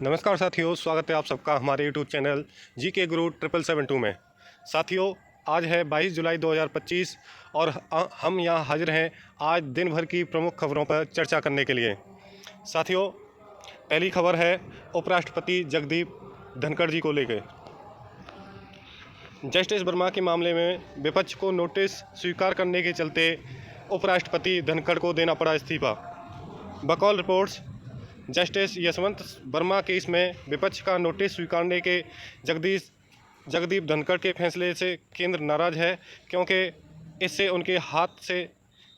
नमस्कार साथियों, स्वागत है आप सबका हमारे यूट्यूब चैनल जी के गुरु 7772 में। साथियों, आज है 22 जुलाई 2025 और हम यहाँ हाजिर हैं आज दिन भर की प्रमुख खबरों पर चर्चा करने के लिए। साथियों, पहली खबर है उपराष्ट्रपति जगदीप धनखड़ जी को लेकर। जस्टिस वर्मा के मामले में विपक्ष को नोटिस स्वीकार करने के चलते उपराष्ट्रपति धनखड़ को देना पड़ा इस्तीफा। बकौल reports, justice Yashwant Verma case में विपक्ष का नोटिस स्वीकारने के जगदीप धनखड़ के फैसले से केंद्र नाराज है, क्योंकि इससे उनके हाथ से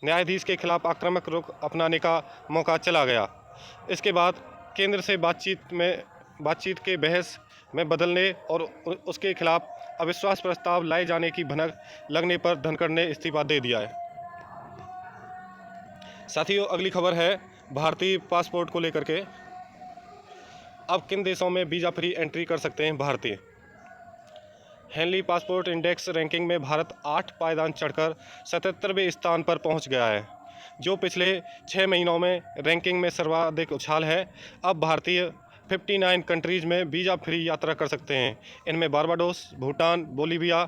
न्यायाधीश के खिलाफ आक्रामक रुख अपनाने का मौका चला गया। इसके बाद केंद्र से बातचीत के बहस में बदलने और उसके खिलाफ अविश्वास प्रस्ताव लाए जाने की भनक लगने पर धनखड़ ने इस्तीफा दे दिया है। साथियों, अगली खबर है भारतीय पासपोर्ट को लेकर के। अब किन देशों में वीज़ा फ्री एंट्री कर सकते हैं भारतीय? हेनली पासपोर्ट इंडेक्स रैंकिंग में भारत 8 पायदान चढ़कर 77वें स्थान पर पहुंच गया है, जो पिछले 6 महीनों में रैंकिंग में सर्वाधिक उछाल है। अब भारतीय 59 कंट्रीज़ में वीज़ा फ्री यात्रा कर सकते हैं। इनमें Barbados, Bhutan, Bolivia,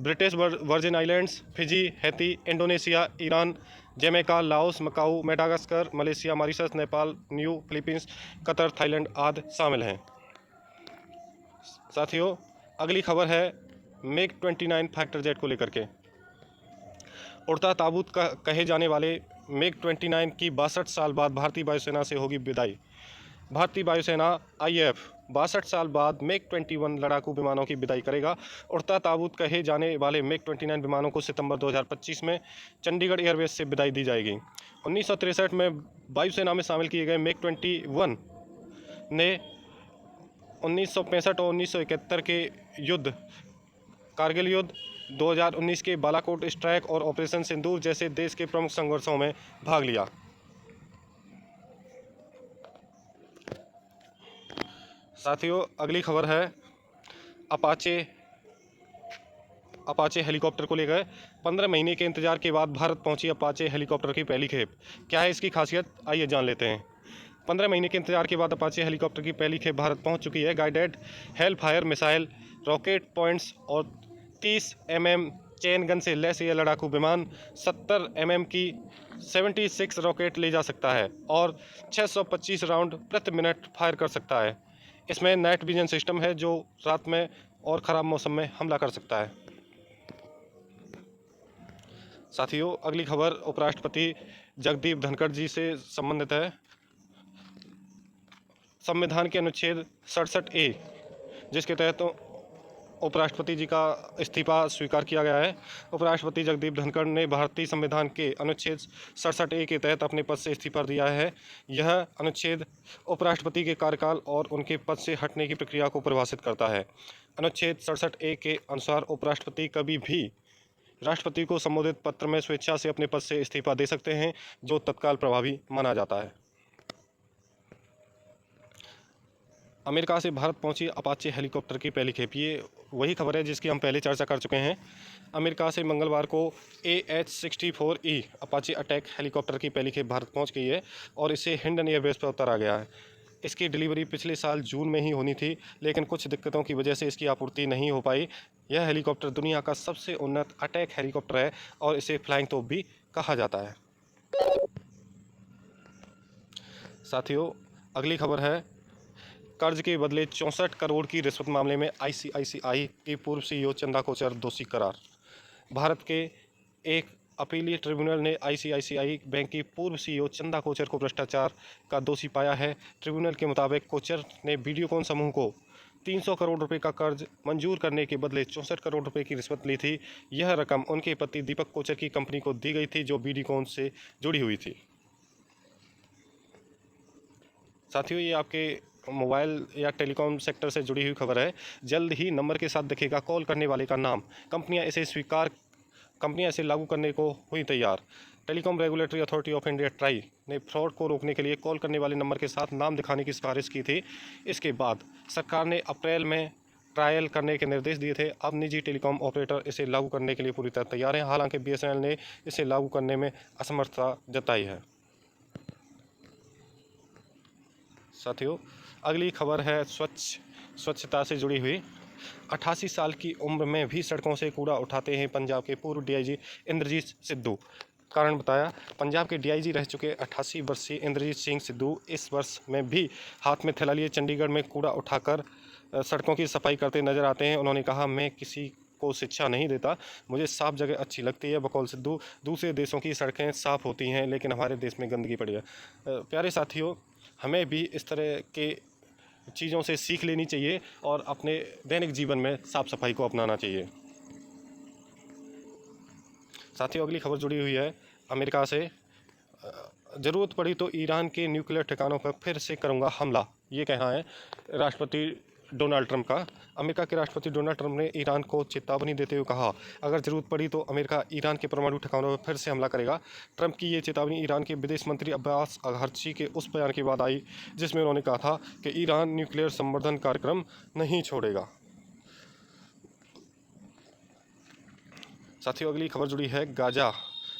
British virgin islands, Fiji, Haiti, Indonesia, Iran, Jamaica, Laos, Macau, Madagascar, Malaysia, Mauritius, Nepal, new Philippines, Qatar, Thailand आदि शामिल हैं। साथियों, अगली खबर है मिग 29 फाइटर जेट को लेकर के। उड़ता ताबूत कहे जाने वाले मिग 29 की 62 साल बाद भारतीय वायुसेना से होगी विदाई। भारतीय वायुसेना IAF 62 साल बाद मिग 21 लड़ाकू विमानों की विदाई करेगा। उड़ता ताबूत कहे जाने वाले मिग 29 विमानों को सितंबर 2025 में चंडीगढ़ एयरबेस से विदाई दी जाएगी। 1963 में वायुसेना में शामिल किए गए मिग 21 ने 1965 और 1971 के युद्ध, कारगिल युद्ध, 2019 के बालाकोट स्ट्राइक और ऑपरेशन सिंदूर जैसे देश के प्रमुख संघर्षों में भाग लिया। साथियों, अगली खबर है अपाचे हेलीकॉप्टर को लेकर। 15 महीने के इंतजार के बाद भारत पहुंची अपाचे हेलीकॉप्टर की पहली खेप। क्या है इसकी खासियत, आइए जान लेते हैं। 15 महीने के इंतजार के बाद अपाचे हेलीकॉप्टर की पहली खेप भारत पहुंच चुकी है। Guided hello fire missile, rocket points और 30 mm चेन गन से लैस यह लड़ाकू विमान 70 mm की 76 रॉकेट ले जा सकता है और 625 राउंड प्रति मिनट फायर कर सकता है। इसमें नाइट विजन सिस्टम है जो रात में और ख़राब मौसम में हमला कर सकता है। साथियों, अगली खबर उपराष्ट्रपति जगदीप धनखड़ जी से संबंधित है। संविधान के अनुच्छेद 67A, जिसके तहत उपराष्ट्रपति जी का इस्तीफा स्वीकार किया गया है। उपराष्ट्रपति जगदीप धनखड़ ने भारतीय संविधान के अनुच्छेद 67A के तहत अपने पद से इस्तीफा दिया है। यह अनुच्छेद उपराष्ट्रपति के कार्यकाल और उनके पद से हटने की प्रक्रिया को परिभाषित करता है। अनुच्छेद 67A के अनुसार उपराष्ट्रपति कभी भी राष्ट्रपति को संबोधित पत्र में स्वेच्छा से अपने पद से इस्तीफा दे सकते हैं, जो तत्काल प्रभावी माना जाता है। अमेरिका से भारत पहुंची अपाचे हेलीकॉप्टर की पहली खेप। ये वही खबर है जिसकी हम पहले चर्चा कर चुके हैं। अमेरिका से मंगलवार को AH-64E अपाचे अटैक हेलीकॉप्टर की पहली खेप भारत पहुंच गई है और इसे हिंडन एयरबेस पर उतारा गया है। इसकी डिलीवरी पिछले साल जून में ही होनी थी, लेकिन कुछ दिक्कतों की वजह से इसकी आपूर्ति नहीं हो पाई। यह हेलीकॉप्टर दुनिया का सबसे उन्नत अटैक हेलीकॉप्टर है और इसे फ्लाइंग तोप भी कहा जाता है। साथियों, अगली खबर है कर्ज के बदले 64 करोड़ की रिश्वत मामले में ICICI की पूर्व CEO चंदा कोचर दोषी करार। भारत के एक अपीलीय ट्रिब्यूनल ने ICICI बैंक की पूर्व CEO चंदा कोचर को भ्रष्टाचार का दोषी पाया है। ट्रिब्यूनल के मुताबिक कोचर ने वीडियोकॉन समूह को 300 करोड़ रुपए का कर्ज मंजूर करने के बदले 64 करोड़ रुपए की रिश्वत ली थी। यह रकम उनके पति दीपक कोचर की कंपनी को दी गई थी, जो वीडियोकॉन से जुड़ी हुई थी। साथियों, ये आपके मोबाइल या टेलीकॉम सेक्टर से जुड़ी हुई खबर है। जल्द ही नंबर के साथ दिखेगा कॉल करने वाले का नाम। कंपनियां इसे लागू करने को हुई तैयार। Telecom regulatory authority of India try ने फ्रॉड को रोकने के लिए कॉल करने वाले नंबर के साथ नाम दिखाने की सिफारिश की थी। इसके बाद सरकार ने अप्रैल में ट्रायल करने के निर्देश दिए थे। अब निजी टेलीकॉम ऑपरेटर इसे लागू करने के लिए पूरी तरह तैयार हैं। हालांकि BSNL ने इसे लागू करने में असमर्थता जताई है। साथियों, अगली खबर है स्वच्छता से जुड़ी हुई। 88 साल की उम्र में भी सड़कों से कूड़ा उठाते हैं पंजाब के पूर्व डीआईजी इंद्रजीत सिद्धू। कारण बताया, पंजाब के डीआईजी रह चुके 88 वर्षीय इंद्रजीत सिंह सिद्धू इस वर्ष में भी हाथ में थैला लिए चंडीगढ़ में कूड़ा उठाकर सड़कों की सफाई करते नजर आते हैं। उन्होंने कहा, मैं किसी को शिक्षा नहीं देता, मुझे साफ जगह अच्छी लगती है। बकौल सिद्धू, दूसरे देशों की सड़कें साफ होती हैं लेकिन हमारे देश में गंदगी पड़ी है। प्यारे साथियों, हमें भी इस तरह के चीज़ों से सीख लेनी चाहिए और अपने दैनिक जीवन में साफ सफाई को अपनाना चाहिए। साथियों, अगली खबर जुड़ी हुई है अमेरिका से। ज़रूरत पड़ी तो ईरान के न्यूक्लियर ठिकानों पर फिर से करूंगा हमला, ये कहना है राष्ट्रपति डोनाल्ड ट्रंप का। अमेरिका के राष्ट्रपति डोनाल्ड ट्रंप ने ईरान को चेतावनी देते हुए कहा, अगर ज़रूरत पड़ी तो अमेरिका ईरान के परमाणु ठिकानों पर फिर से हमला करेगा। ट्रंप की ये चेतावनी ईरान के विदेश मंत्री अब्बास अरगची के उस बयान के बाद आई जिसमें उन्होंने कहा था कि ईरान न्यूक्लियर संवर्धन कार्यक्रम नहीं छोड़ेगा। साथियों, अगली खबर जुड़ी है गाजा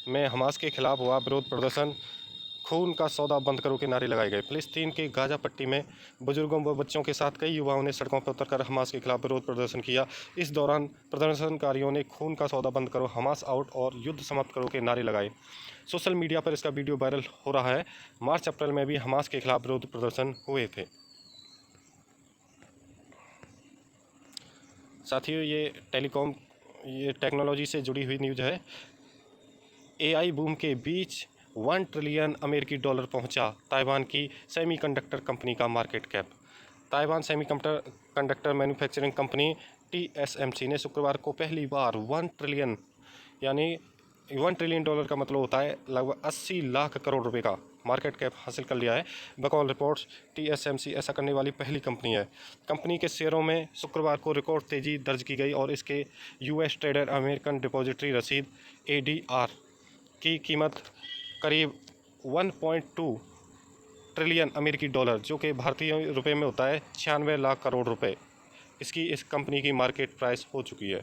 में हमास के खिलाफ हुआ विरोध प्रदर्शन। खून का सौदा बंद करो के नारे लगाए गए। फिलिस्तीन के गाजा पट्टी में बुजुर्गों व बच्चों के साथ कई युवाओं ने सड़कों पर उतरकर हमास के खिलाफ विरोध प्रदर्शन किया। इस दौरान प्रदर्शनकारियों ने खून का सौदा बंद करो, हमास आउट और युद्ध समाप्त करो के नारे लगाए। सोशल मीडिया पर इसका वीडियो वायरल हो रहा है। मार्च अप्रैल में भी हमास के खिलाफ विरोध प्रदर्शन हुए थे। साथियों, ये टेक्नोलॉजी से जुड़ी हुई न्यूज़ है। एआई बूम के बीच 1 ट्रिलियन अमेरिकी डॉलर पहुंचा ताइवान की सेमीकंडक्टर कंपनी का market cap. Taiwan semiconductor manufacturing company TSMC ने शुक्रवार को पहली बार 1 ट्रिलियन यानी 1 ट्रिलियन डॉलर का मतलब होता है लगभग 80 लाख करोड़ रुपए का मार्केट कैप हासिल कर लिया है। बकौल रिपोर्ट्स, TSMC ऐसा करने वाली पहली कंपनी है। कंपनी के शेयरों में शुक्रवार को रिकॉर्ड तेजी दर्ज की गई और इसके US ट्रेडर अमेरिकन डिपॉजिटरी रसीद ADR की कीमत करीब 1.2 ट्रिलियन अमेरिकी डॉलर, जो कि भारतीय रुपए में होता है 96 लाख करोड़ रुपए, इस कंपनी की मार्केट प्राइस हो चुकी है।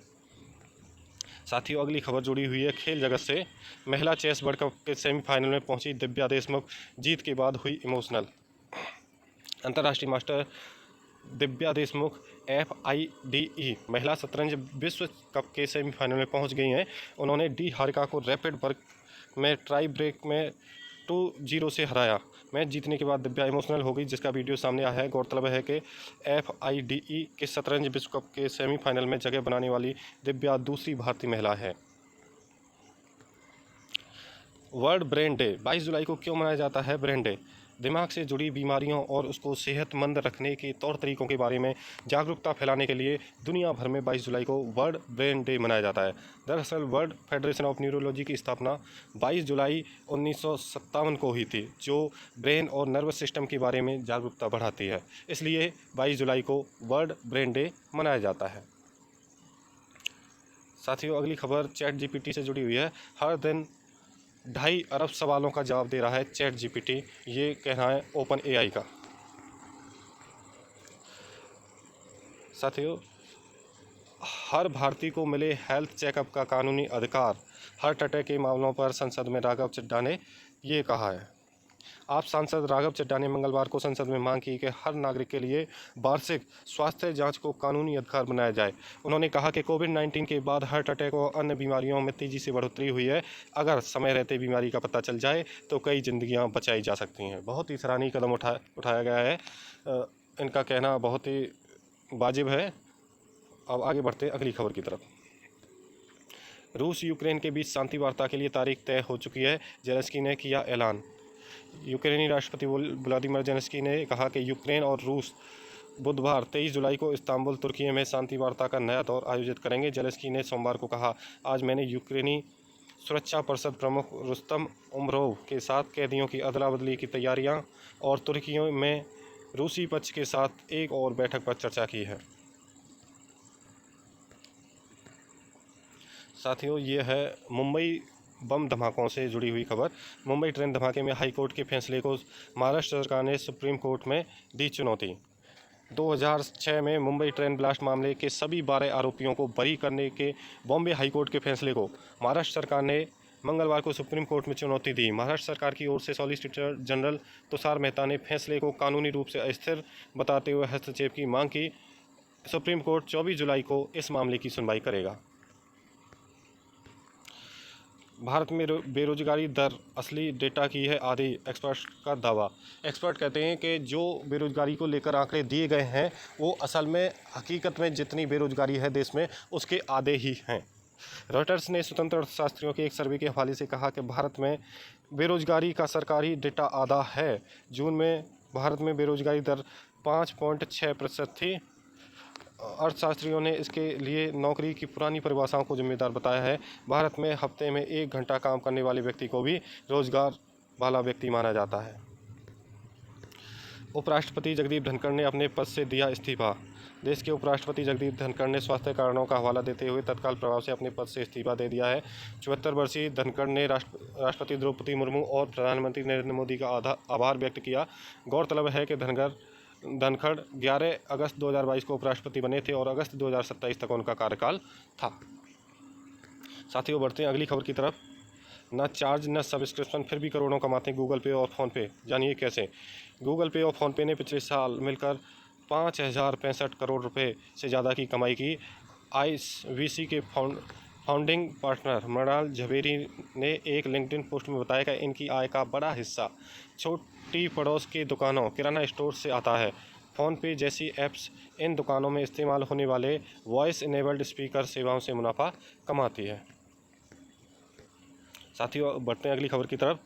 साथियों, अगली खबर जुड़ी हुई है खेल जगत से। महिला चेस वर्ल्ड कप के सेमीफाइनल में पहुंची दिव्या देशमुख, जीत के बाद हुई इमोशनल। अंतर्राष्ट्रीय मास्टर दिव्या देशमुख FIDE महिला शतरंज विश्व कप के सेमीफाइनल में पहुंच गई हैं। उन्होंने डी हारिका को रैपिड वर्क में टाई ब्रेक में 2-0 से हराया। मैच जीतने के बाद दिव्या इमोशनल हो गई, जिसका वीडियो सामने आया है। गौरतलब है कि FIDE के शतरंज विश्व कप के सेमीफाइनल में जगह बनाने वाली दिव्या दूसरी भारतीय महिला है। वर्ल्ड ब्रेन डे 22 जुलाई को क्यों मनाया जाता है? ब्रेन डे दिमाग से जुड़ी बीमारियों और उसको सेहतमंद रखने के तौर तरीकों के बारे में जागरूकता फैलाने के लिए दुनिया भर में 22 जुलाई को वर्ल्ड ब्रेन डे मनाया जाता है। दरअसल वर्ल्ड फेडरेशन ऑफ न्यूरोलॉजी की स्थापना 22 जुलाई 1957 को हुई थी, जो ब्रेन और नर्वस सिस्टम के बारे में जागरूकता बढ़ाती है। इसलिए 22 जुलाई को वर्ल्ड ब्रेन डे मनाया जाता है। साथियों, अगली खबर ChatGPT से जुड़ी हुई है। हर दिन 2.5 अरब सवालों का जवाब दे रहा है ChatGPT, ये कहना है OpenAI का। साथियों, हर भारतीय को मिले हेल्थ चेकअप का कानूनी अधिकार। हार्ट अटैक के मामलों पर संसद में राघव चड्ढा ने ये कहा है। आप सांसद राघव चड्ढा ने मंगलवार को संसद में मांग की कि हर नागरिक के लिए वार्षिक स्वास्थ्य जांच को कानूनी अधिकार बनाया जाए। उन्होंने कहा कि कोविड-19 के बाद हार्ट अटैक और अन्य बीमारियों में तेजी से बढ़ोतरी हुई है। अगर समय रहते बीमारी का पता चल जाए तो कई जिंदगियां बचाई जा सकती हैं। बहुत ही सराहनीय कदम उठाया गया है। इनका कहना बहुत ही वाजिब है। अब आगे बढ़ते हैं अगली खबर की तरफ। रूस यूक्रेन के बीच शांति वार्ता के लिए तारीख तय हो चुकी है, जेलेंस्की ने किया ऐलान। यूक्रेनी राष्ट्रपति व्लादिमीर जेलेंस्की ने कहा कि यूक्रेन और रूस बुधवार 23 जुलाई को इस्तांबुल, तुर्की में शांति वार्ता का नया दौर आयोजित करेंगे। जेलेंस्की ने सोमवार को कहा, आज मैंने यूक्रेनी सुरक्षा परिषद प्रमुख रुस्तम उमरोव के साथ कैदियों की अदला बदली की तैयारियां और तुर्की में रूसी पक्ष के साथ एक और बैठक पर चर्चा की है। साथियों, ये है मुंबई बम धमाकों से जुड़ी हुई खबर। मुंबई ट्रेन धमाके में हाई कोर्ट के फैसले को महाराष्ट्र सरकार ने सुप्रीम कोर्ट में दी चुनौती। 2006 में मुंबई ट्रेन ब्लास्ट मामले के सभी 12 आरोपियों को बरी करने के बॉम्बे हाई कोर्ट के फैसले को महाराष्ट्र सरकार ने मंगलवार को सुप्रीम कोर्ट में चुनौती दी। महाराष्ट्र सरकार की ओर से सॉलिसिटर जनरल तुषार मेहता ने फैसले को कानूनी रूप से अस्थिर बताते हुए हस्तक्षेप की मांग की। सुप्रीम कोर्ट 24 जुलाई को इस मामले की सुनवाई करेगा। भारत में बेरोजगारी दर असली डेटा की है आधी, एक्सपर्ट का दावा। एक्सपर्ट कहते हैं कि जो बेरोजगारी को लेकर आंकड़े दिए गए हैं वो असल में हकीकत में जितनी बेरोजगारी है देश में उसके आधे ही हैं। रॉयटर्स ने स्वतंत्र अर्थशास्त्रियों के एक सर्वे के हवाले से कहा कि भारत में बेरोजगारी का सरकारी डेटा आधा है। जून में भारत में बेरोजगारी दर 5.6% थी। अर्थशास्त्रियों ने इसके लिए नौकरी की पुरानी परिभाषाओं को जिम्मेदार बताया है। भारत में हफ्ते में 1 घंटा काम करने वाले व्यक्ति को भी रोजगार वाला व्यक्ति माना जाता है। उपराष्ट्रपति जगदीप धनखड़ ने अपने पद से दिया इस्तीफा। देश के उपराष्ट्रपति जगदीप धनखड़ ने स्वास्थ्य कारणों का हवाला देते हुए तत्काल प्रभाव से अपने पद से इस्तीफा दे दिया है। 74 वर्षीय धनखड़ ने राष्ट्रपति द्रौपदी मुर्मू और प्रधानमंत्री नरेंद्र मोदी का आभार व्यक्त किया। गौरतलब है कि धनखड़ 11 अगस्त 2022 को उपराष्ट्रपति बने थे और अगस्त 2027 तक उनका कार्यकाल था। साथियों, बढ़ते हैं अगली खबर की तरफ। न चार्ज न सब्सक्रिप्शन, फिर भी करोड़ों कमाते हैं गूगल पे और फ़ोनपे। जानिए कैसे। गूगल पे और फ़ोनपे ने पिछले साल मिलकर 5065 करोड़ रुपए से ज़्यादा की कमाई की। IVC के फाउंडिंग पार्टनर मृणाल झवेरी ने एक लिंक्डइन पोस्ट में बताया कि इनकी आय का बड़ा हिस्सा छोटी पड़ोस की दुकानों, किराना स्टोर से आता है। फ़ोनपे जैसी ऐप्स इन दुकानों में इस्तेमाल होने वाले वॉइस इनेबल्ड स्पीकर सेवाओं से मुनाफा कमाती है। साथियों, बढ़ते हैं अगली खबर की तरफ।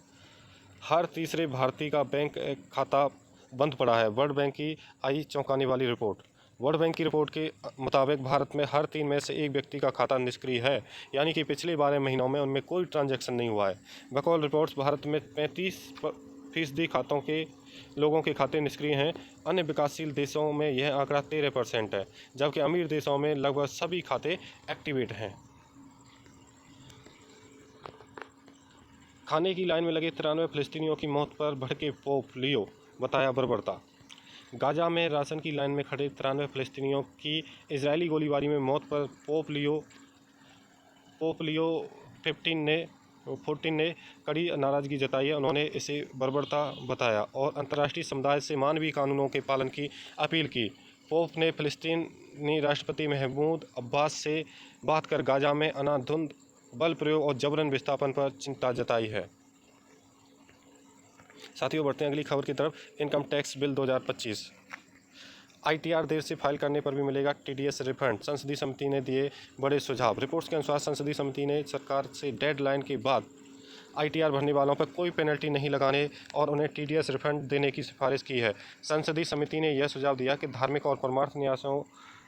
हर तीसरे भारतीय का बैंक खाता बंद पड़ा है। वर्ल्ड बैंक की आई चौंकाने वाली रिपोर्ट। वर्ल्ड बैंक की रिपोर्ट के मुताबिक भारत में हर 3 में से 1 व्यक्ति का खाता निष्क्रिय है, यानी कि पिछले 12 महीनों में उनमें कोई ट्रांजैक्शन नहीं हुआ है। बकौल रिपोर्ट्स भारत में 35% खातों के लोगों के खाते निष्क्रिय हैं। अन्य विकासशील देशों में यह आंकड़ा 13% है, जबकि अमीर देशों में लगभग सभी खाते एक्टिवेट हैं। खाने की लाइन में लगे 93 फ़िलिस्तीनियों की मौत पर भड़के पोप लियो, बताया बर्बरता। गाजा में राशन की लाइन में खड़े 93 फ़िलिस्तीनियों की इजरायली गोलीबारी में मौत पर पोप लियो 14 ने कड़ी नाराज़गी जताई है। उन्होंने इसे बर्बरता बताया और अंतर्राष्ट्रीय समुदाय से मानवीय कानूनों के पालन की अपील की। पोप ने फ़िलिस्तीनी राष्ट्रपति महमूद अब्बास से बात कर गाजा में अंधाधुंध बल प्रयोग और जबरन विस्थापन पर चिंता जताई है। साथियों, बढ़ते हैं अगली खबर की तरफ। Income tax bill 2025। ITR देर से फाइल करने पर भी मिलेगा TDS रिफंड। संसदीय समिति ने दिए बड़े सुझाव। रिपोर्ट्स के अनुसार संसदीय समिति ने सरकार से डेडलाइन के बाद ITR भरने वालों पर कोई पेनल्टी नहीं लगाने और उन्हें TDS रिफंड देने की सिफारिश की है। संसदीय समिति ने यह सुझाव दिया कि धार्मिक और परमार्थ न्यासों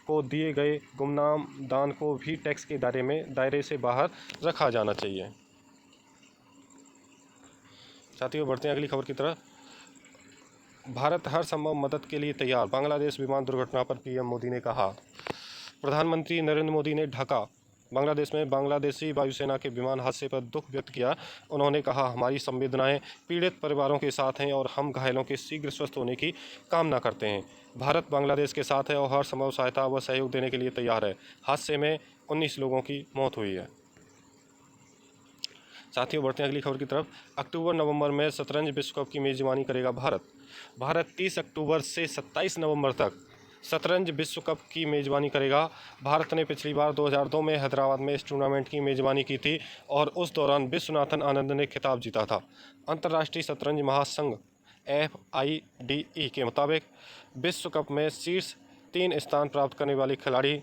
को दिए गए गुमनाम दान को भी टैक्स के दायरे से बाहर रखा जाना चाहिए। साथियों, बढ़ते हैं अगली खबर की तरफ। भारत हर संभव मदद के लिए तैयार, बांग्लादेश विमान दुर्घटना पर PM मोदी ने कहा। प्रधानमंत्री नरेंद्र मोदी ने ढाका, बांग्लादेश में बांग्लादेशी वायुसेना के विमान हादसे पर दुख व्यक्त किया। उन्होंने कहा, हमारी संवेदनाएं पीड़ित परिवारों के साथ हैं और हम घायलों के शीघ्र स्वस्थ होने की कामना करते हैं। भारत बांग्लादेश के साथ है और हर संभव सहायता व सहयोग देने के लिए तैयार है। हादसे में 19 लोगों की मौत हुई है। साथियों, बढ़ते हैं अगली खबर की तरफ। अक्टूबर-नवंबर में शतरंज विश्व कप की मेजबानी करेगा भारत। भारत 30 अक्टूबर से 27 नवंबर तक शतरंज विश्व कप की मेजबानी करेगा। भारत ने पिछली बार 2002 में हैदराबाद में इस टूर्नामेंट की मेजबानी की थी और उस दौरान विश्वनाथन आनंद ने खिताब जीता था। अंतर्राष्ट्रीय शतरंज महासंघ FIDE के मुताबिक विश्व कप में शीर्ष 3 स्थान प्राप्त करने वाले खिलाड़ी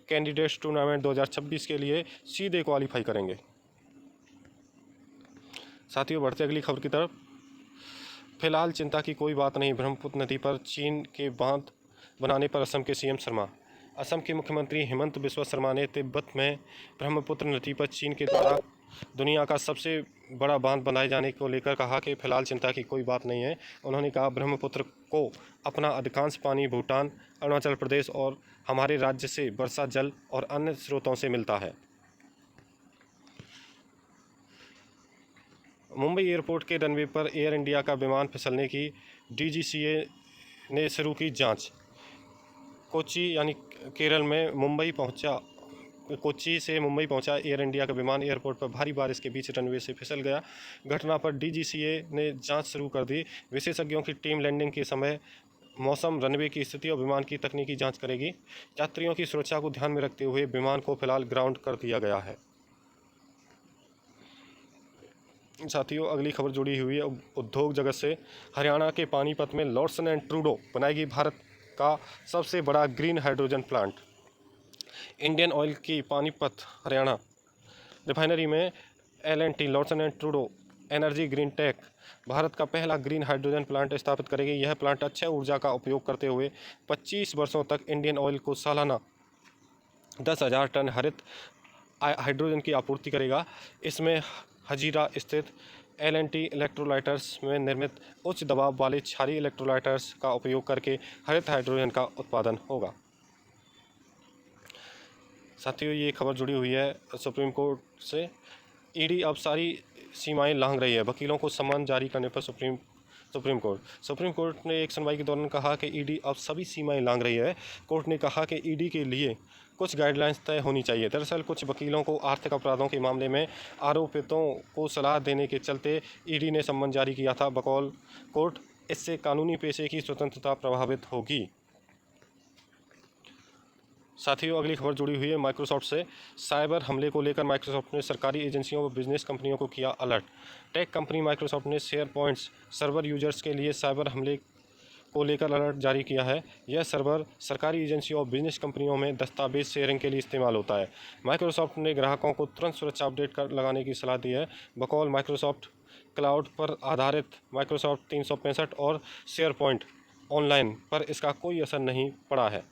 कैंडिडेट्स टूर्नामेंट 2026 के लिए सीधे क्वालिफाई करेंगे। साथियों, बढ़ते अगली खबर की तरफ। फिलहाल चिंता की कोई बात नहीं, ब्रह्मपुत्र नदी पर चीन के बांध बनाने पर असम के CM शर्मा। असम के मुख्यमंत्री हेमंत बिस्वा शर्मा ने तिब्बत में ब्रह्मपुत्र नदी पर चीन के द्वारा दुनिया का सबसे बड़ा बांध बनाए जाने को लेकर कहा कि फिलहाल चिंता की कोई बात नहीं है। उन्होंने कहा, ब्रह्मपुत्र को अपना अधिकांश पानी भूटान, अरुणाचल प्रदेश और हमारे राज्य से वर्षा जल और अन्य स्रोतों से मिलता है। मुंबई एयरपोर्ट के रनवे पर एयर इंडिया का विमान फिसलने की DGCA ने शुरू की जांच। कोच्चि यानी केरल में मुंबई पहुंचा कोच्चि से मुंबई पहुंचा एयर इंडिया का विमान एयरपोर्ट पर भारी बारिश के बीच रनवे से फिसल गया। घटना पर डीजीसीए ने जांच शुरू कर दी। विशेषज्ञों की टीम लैंडिंग के समय मौसम, रनवे की स्थिति और विमान की तकनीकी जांच करेगी। यात्रियों की सुरक्षा को ध्यान में रखते हुए विमान को फिलहाल ग्राउंड कर दिया गया है। साथियों, अगली खबर जुड़ी हुई है उद्योग जगत से। हरियाणा के पानीपत में लॉर्सन एंड ट्रूडो बनाएगी भारत का सबसे बड़ा green hydrogen plant. Indian Oil की पानीपत हरियाणा रिफाइनरी में L&T लॉर्सन एंड ट्रूडो एनर्जी ग्रीन टेक भारत का पहला ग्रीन हाइड्रोजन प्लांट स्थापित करेगी। यह प्लांट अक्षय ऊर्जा का उपयोग करते हुए 25 वर्षों तक इंडियन ऑयल को सालाना 10,000 टन हरित हाइड्रोजन की आपूर्ति करेगा। इसमें हजीरा स्थित L&T इलेक्ट्रोलाइटर्स में निर्मित उच्च दबाव वाले क्षारीय इलेक्ट्रोलाइटर्स का उपयोग करके हरित हाइड्रोजन का उत्पादन होगा। साथियों, ये खबर जुड़ी हुई है सुप्रीम कोर्ट से। ईडी अब सारी सीमाएं लांघ रही है, वकीलों को सम्मान जारी करने पर सुप्रीम कोर्ट ने एक सुनवाई के दौरान कहा कि ईडी अब सभी सीमाएं लांघ रही है। कोर्ट ने कहा कि ईडी के लिए कुछ गाइडलाइंस तय होनी चाहिए। दरअसल कुछ वकीलों को आर्थिक अपराधों के मामले में आरोपितों को सलाह देने के चलते ईडी ने सम्मन जारी किया था। बकौल कोर्ट, इससे कानूनी पेशे की स्वतंत्रता प्रभावित होगी। साथियों, अगली खबर जुड़ी हुई है माइक्रोसॉफ्ट से। साइबर हमले को लेकर माइक्रोसॉफ्ट ने सरकारी एजेंसियों व बिजनेस कंपनियों को किया अलर्ट। टेक कंपनी माइक्रोसॉफ्ट ने शेयरपॉइंट सर्वर यूजर्स के लिए साइबर हमले को लेकर अलर्ट जारी किया है। यह सर्वर सरकारी एजेंसियों और बिजनेस कंपनियों में दस्तावेज शेयरिंग के लिए इस्तेमाल होता है। माइक्रोसॉफ्ट ने ग्राहकों को तुरंत सुरक्षा अपडेट लगाने की सलाह दी है। बकौल माइक्रोसॉफ्ट क्लाउड पर आधारित माइक्रोसॉफ्ट 365 और शेयरपॉइंट ऑनलाइन पर इसका कोई असर नहीं पड़ा है।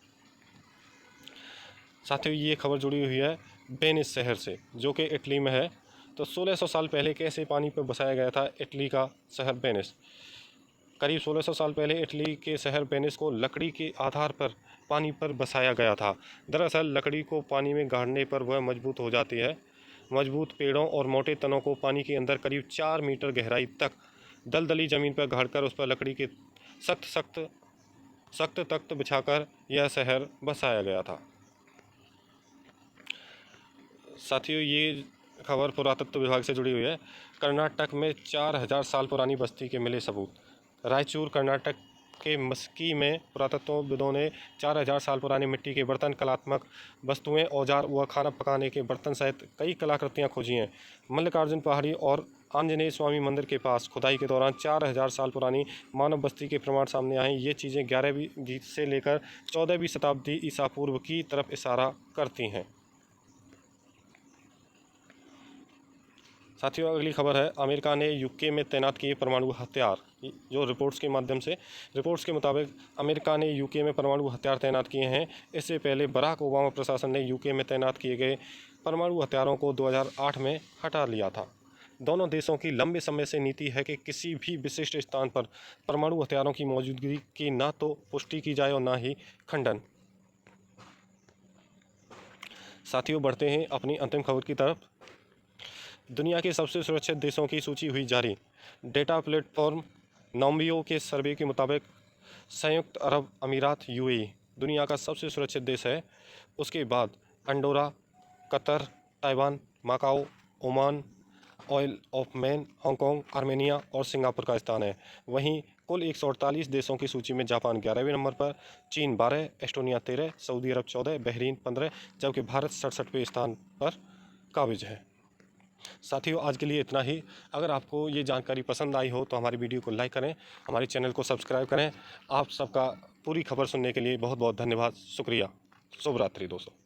साथियों, ये खबर जुड़ी हुई है वेनिस शहर से, जो कि इटली में है। तो 1600 साल पहले कैसे पानी पर बसाया गया था इटली का शहर वेनिस। करीब 1600 साल पहले इटली के शहर वेनिस को लकड़ी के आधार पर पानी पर बसाया गया था। दरअसल लकड़ी को पानी में गाड़ने पर वह मजबूत हो जाती है। मजबूत पेड़ों और मोटे तनों को पानी के अंदर करीब 4 मीटर गहराई तक दलदली ज़मीन पर गाड़कर उस पर लकड़ी के सख्त तख्त बिछाकर यह शहर बसाया गया था। साथियों, ये खबर पुरातत्व विभाग से जुड़ी हुई है। कर्नाटक में 4000 साल पुरानी बस्ती के मिले सबूत। रायचूर कर्नाटक के मस्की में पुरातत्वविदों ने 4000 साल पुराने मिट्टी के बर्तन, कलात्मक वस्तुएं, औजार व खाना पकाने के बर्तन सहित कई कलाकृतियां खोजी हैं। मल्लिकार्जुन पहाड़ी और आंजनेय स्वामी मंदिर के पास खुदाई के दौरान 4000 साल पुरानी मानव बस्ती के प्रमाण सामने आए। ये चीज़ें 11वीं से लेकर 14वीं शताब्दी ईसा पूर्व की तरफ इशारा करती हैं। साथियों, अगली खबर है अमेरिका ने यूके में तैनात किए परमाणु हथियार। जो रिपोर्ट्स के मुताबिक अमेरिका ने यूके में परमाणु हथियार तैनात किए हैं। इससे पहले बराक ओबामा प्रशासन ने यूके में तैनात किए गए परमाणु हथियारों को 2008 में हटा लिया था। दोनों देशों की लंबे समय से नीति है कि किसी भी विशिष्ट स्थान पर परमाणु हथियारों की मौजूदगी की न तो पुष्टि की जाए और न ही खंडन। साथियों, बढ़ते हैं अपनी अंतिम खबर की तरफ। दुनिया के सबसे सुरक्षित देशों की सूची हुई जारी। डेटा प्लेटफॉर्म नॉम्बियो के सर्वे के मुताबिक संयुक्त अरब अमीरात UAE दुनिया का सबसे सुरक्षित देश है। उसके बाद Andorra, Qatar, Taiwan, Macao, Oman, Isle of Man, Hong Kong, Armenia और सिंगापुर का स्थान है। वहीं कुल 148 देशों की सूची में जापान 11वें नंबर पर, चीन 12, एस्टोनिया 13, सऊदी अरब 14, बहरीन 15, जबकि भारत 67वें स्थान पर काबिज है। साथियों, आज के लिए इतना ही। अगर आपको ये जानकारी पसंद आई हो तो हमारी वीडियो को लाइक करें, हमारे चैनल को सब्सक्राइब करें। आप सबका पूरी खबर सुनने के लिए बहुत बहुत धन्यवाद, शुक्रिया। शुभ रात्रि दोस्तों।